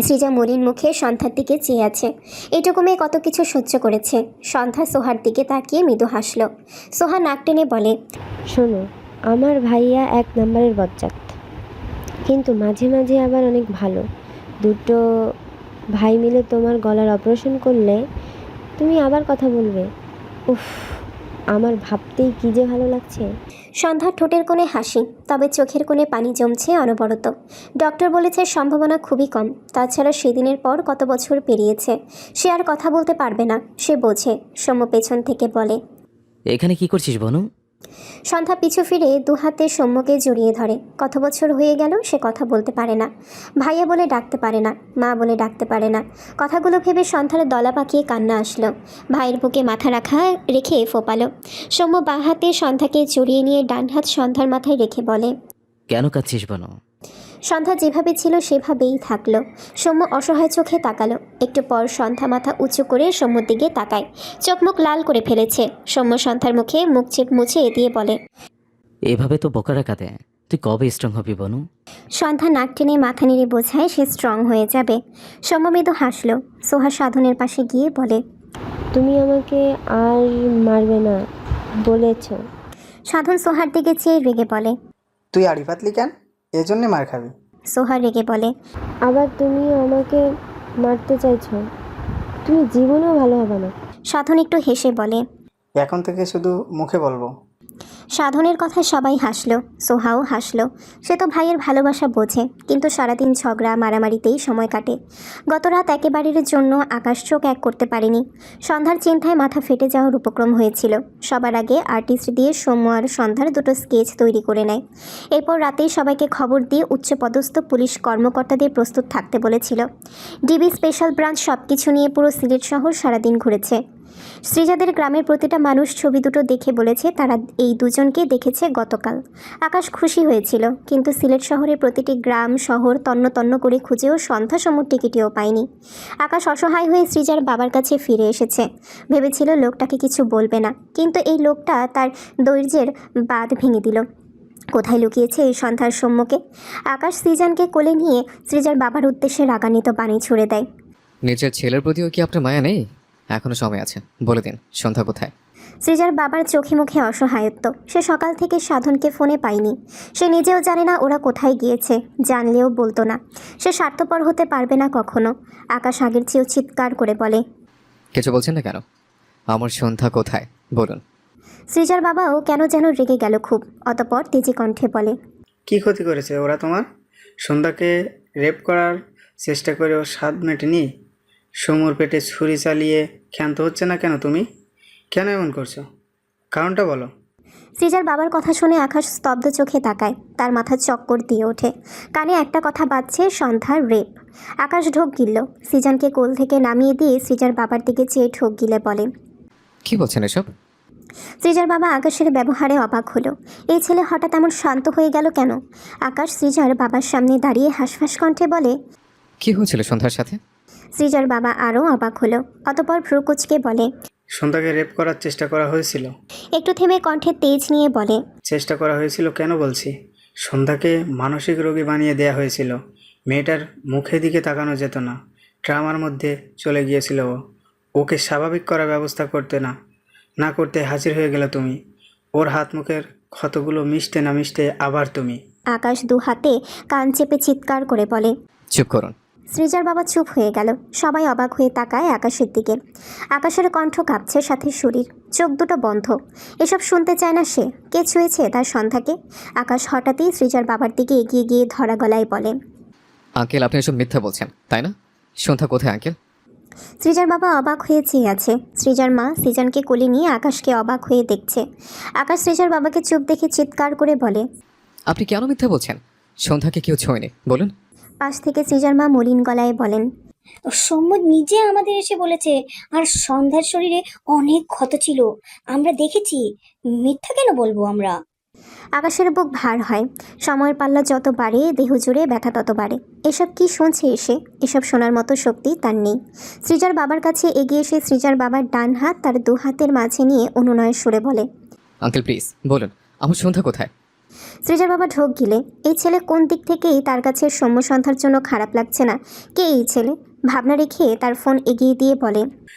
সৃজা মলিন মুখে সন্ধ্যার দিকে চেয়ে আছে। এটুকু মেয়ে কত কিছু সহ্য করেছে। সন্ধ্যা সোহার দিকে তাকিয়ে মৃদু হাসল। সোহা নাক টেনে বলে, শোনো, আমার ভাইয়া 1 নম্বরের বজ্জাত, কিন্তু মাঝে মাঝে আবার অনেক ভালো। দুটো ভাই মিলে তোমার গলার অপারেশন করলে তুমি আবার কথা বলবে। উফ, আমার ভাবতেই কী যে ভালো লাগছে। সন্ধ্যার ঠোঁটের কোণে হাসি, তবে চোখের কোণে পানি জমছে অনবরত। ডক্টর বলেছে সম্ভাবনা খুবই কম। তাছাড়া সেদিনের পর কত বছর পেরিয়েছে, সে আর কথা বলতে পারবে না, সে বোঝে। সৌম্য পেছন থেকে বলে, এখানে কি করছিস বনু? সন্ধ্যা পিছু ফিরে দু হাতে সৌম্যকে জড়িয়ে ধরে। কত বছর হয়ে গেল সে কথা বলতে পারে না, ভাইয়া বলে ডাকতে পারে না, মা বলে ডাকতে পারে না। কথাগুলো ভেবে সন্ধ্যার দলা পাকিয়ে কান্না আসলো। ভাইয়ের বুকে মাথা রেখে ফোপালো। সৌম্য বাঁ হাতে সন্ধ্যাকে জড়িয়ে নিয়ে ডান হাত সন্ধ্যার মাথায় রেখে বলে, কেন কাঁদছিস বনু? সন্ধ্যা যেভাবে ছিল সেভাবেই থাকলো। সৌম্য অসহায় চোখে তাকালো। একটু পর সন্ধ্যা মাথা উঁচু করে সৌম্যর দিকে তাকায়। চোখ মুখ লাল করে ফেলেছে। সৌম্য সন্ধ্যার মুখে মুখ মুছে দিয়ে বলে, এভাবে তো বোকারা কাঁদে। তুই কবে স্ট্রং হবি বনু? সন্ধ্যা নাক টেনে মাথা নেড়ে বোঝায় সে স্ট্রং হয়ে যাবে। সৌম্য মৃদু হাসলো। সোহা সাধনের পাশে গিয়ে বলে, তুমি আমাকে আর মারবে না বলেছ। সাধন সোহার দিকে চেয়ে রেগে বলে, তুই আড়ি পাতলি কেন? এজন্যে মার খাবি। সোহা রেগে বলে, আবার তুমি আমাকে মারতে চাইছো? তুমি জীবনেও ভালো হবে না। সাধন একটু হেসে বলে, এখন থেকে শুধু মুখে বলবো। সাধনের কথা সবাই হাসলো। সোহাও হাসলো। সে তো ভাইয়ের ভালোবাসা বোঝে, কিন্তু সারাদিন ঝগড়া মারামারিতেই সময় কাটে। গত রাত একেবারের জন্য আকাশ চোখ এক করতে পারেনি। সন্ধ্যার চিন্তায় মাথা ফেটে যাওয়ার উপক্রম হয়েছিল। সবার আগে আর্টিস্ট দিয়ে সৌম্য আর সন্ধ্যার দুটো স্কেচ তৈরি করে নেয়। এরপর রাতেই সবাইকে খবর দিয়ে উচ্চপদস্থ পুলিশ কর্মকর্তাদের প্রস্তুত থাকতে বলেছিল। ডিবি স্পেশাল ব্রাঞ্চ সব কিছু নিয়ে পুরো সিলেট শহর সারাদিন ঘুরেছে। শ্রীজাদের গ্রামের প্রতিটা মানুষ ছবি দুটো দেখে বলেছে তারা এই দুজনকে দেখেছে গতকাল। আকাশ খুশি হয়েছিল, কিন্তু সিলেট শহরের প্রতিটি গ্রাম শহর তন্ন তন্ন করে খুঁজেও সন্ধ্যা সমুর টিকিটিও পায়নি। আকাশ অসহায় হয়ে শ্রীজার বাবার কাছে ফিরে এসেছে। ভেবেছিল লোকটাকে কিছু বলবে না, কিন্তু এই লোকটা তার ধৈর্যের বাঁধ ভেঙে দিল। কোথায় লুকিয়েছে এই সন্ধ্যার সৌম্যকে? আকাশ শ্রীজানকে কোলে নিয়ে শ্রীজার বাবার উদ্দেশ্যে রাগান্বিত বাণী ছুড়ে দেয়। নিজের ছেলের প্রতিও কি আপনার মায়া নেই? এখনো সময় আছে, বলে দিন সন্ধ্যা কোথায়। শ্রীজার বাবার চোখে মুখে অসহায়ত্ব। সে সকাল থেকে সাধনকে ফোনে পায়নি। সে নিজেও জানে না ওরা কোথায় গিয়েছে, জানলেও বলতো না। সে স্বার্থপর হতে পারবে না কখনো। আকাশ আগের চেয়েও চিৎকার করে বলে, কিছু বলছেন না কেন? আমার সন্ধ্যা কোথায় বলুন। শ্রীজার বাবাও কেন যেন রেগে গেল খুব। অতপর তেজি কণ্ঠে বলে, কি ক্ষতি করেছে ওরা তোমার? সন্ধ্যাকে রেপ করার চেষ্টা করে ওর স্বাদ মেটেনি? সমুর পেটে ছুরি চালিয়ে ক্ষান্ত হচ্ছে না কেন তুমি? কেন এমন করছো? কারণটা বলো। শ্রীজার বাবার কথা শুনে আকাশ স্তব্ধ চোখে তাকায়। তার মাথা চক্কর দিয়ে ওঠে। কানে একটা কথা বাজছে, সন্ধ্যার রেপ। আকাশ ঢোক গিলল। শ্রীজানকে কোল থেকে নামিয়ে দিয়ে শ্রীজার বাবার দিকে চেয়ে ঢোক গিলে বলে, কি বলছেন এসব? শ্রীজার বাবা আকাশের ব্যবহারে অবাক হলো। এই ছেলে হঠাৎ এমন শান্ত হয়ে গেল কেন? আকাশ শ্রীজার বাবার সামনে দাঁড়িয়ে হাঁসফাঁস কণ্ঠে বলে, কি হয়েছিল সন্ধ্যার সাথে? শ্রীজার বাবা আরও অবাক হলো। অতপর ভ্রু কুঁচকে বলে, সন্ধ্যাকে রেপ করার চেষ্টা করা হয়েছিল। একটু থেমে কণ্ঠে তেজ নিয়ে বলে, চেষ্টা করা হয়েছিল কেন বলছি? সন্ধ্যাকে মানসিক রোগী বানিয়ে দেয়া হয়েছিল। মেয়েটার মুখের দিকে তাকানো যেত না। ট্রামার মধ্যে চলে গিয়েছিল ও। ওকে স্বাভাবিক করার ব্যবস্থা করতে না করতে হাজির হয়ে গেল তুমি। ওর হাত মুখের ক্ষতগুলো মিশতে না মিশতে আবার তুমি। আকাশ দু হাতে কান চেপে চিৎকার করে বলে। চুপ করুন। শ্রীজার বাবা চুপ হয়ে গেল। সবাই অবাক হয়ে তাকায় আকাশের দিকে। আকাশের কণ্ঠ কাঁপছে, সাথে শরীর, চোখ দুটো বন্ধ। এসব শুনতে চায় না সে। কে ছুঁয়েছে তার সন্ধ্যাকে? আকাশ হঠাৎই শ্রীজার বাবার দিকে এগিয়ে গিয়ে ধরা গলায় বলে, আঙ্কেল, আপনি এসব মিথ্যা বলছেন তাই না? সন্ধ্যা কোথায় আঙ্কেল? শ্রীজার বাবা অবাক হয়ে চেয়ে আছে। শ্রীজার মা শ্রীজানকে কোলে নিয়ে আকাশকে অবাক হয়ে দেখছে। আকাশ শ্রীজার বাবাকে চুপ দেখে চিৎকার করে বলে, আপনি কেন মিথ্যা বলছেন? সন্ধ্যাকে কেউ ছোঁয়নি বলুন। পাশ থেকে শ্রীজার মা মলিন গলায় বলেন, সৌম্য নিজে আমাদের এসে বলেছে। আর সন্ধ্যার শরীরে অনেক ক্ষত ছিল, আমরা দেখেছি। মিথ্যা কেন বলবো আমরা? আকাশের বুক ভার হয়। সময়ের পাল্লা যত বাড়ে দেহ জুড়ে ব্যথা তত বাড়ে। এসব কি শুনছে এসে? এসব শোনার মতো শক্তি তার নেই। শ্রীজার বাবার কাছে এগিয়ে এসে শ্রীজার বাবার ডান হাত তার দু হাতের মাঝে নিয়ে অনুনয়ের সুরে বলে, আঙ্কেল প্লিজ বলুন, আমার সন্ধ্যা কোথায়? সৃজার বাবা ঢোক গিলে এই ছেলে কোন দিক থেকেই তার কাছে সৌম্য সন্ধ্যার জন্য খারাপ লাগছে না। কে এই ছেলে? ভাবনা রেখে তার ফোন এগিয়ে দিয়ে বলে,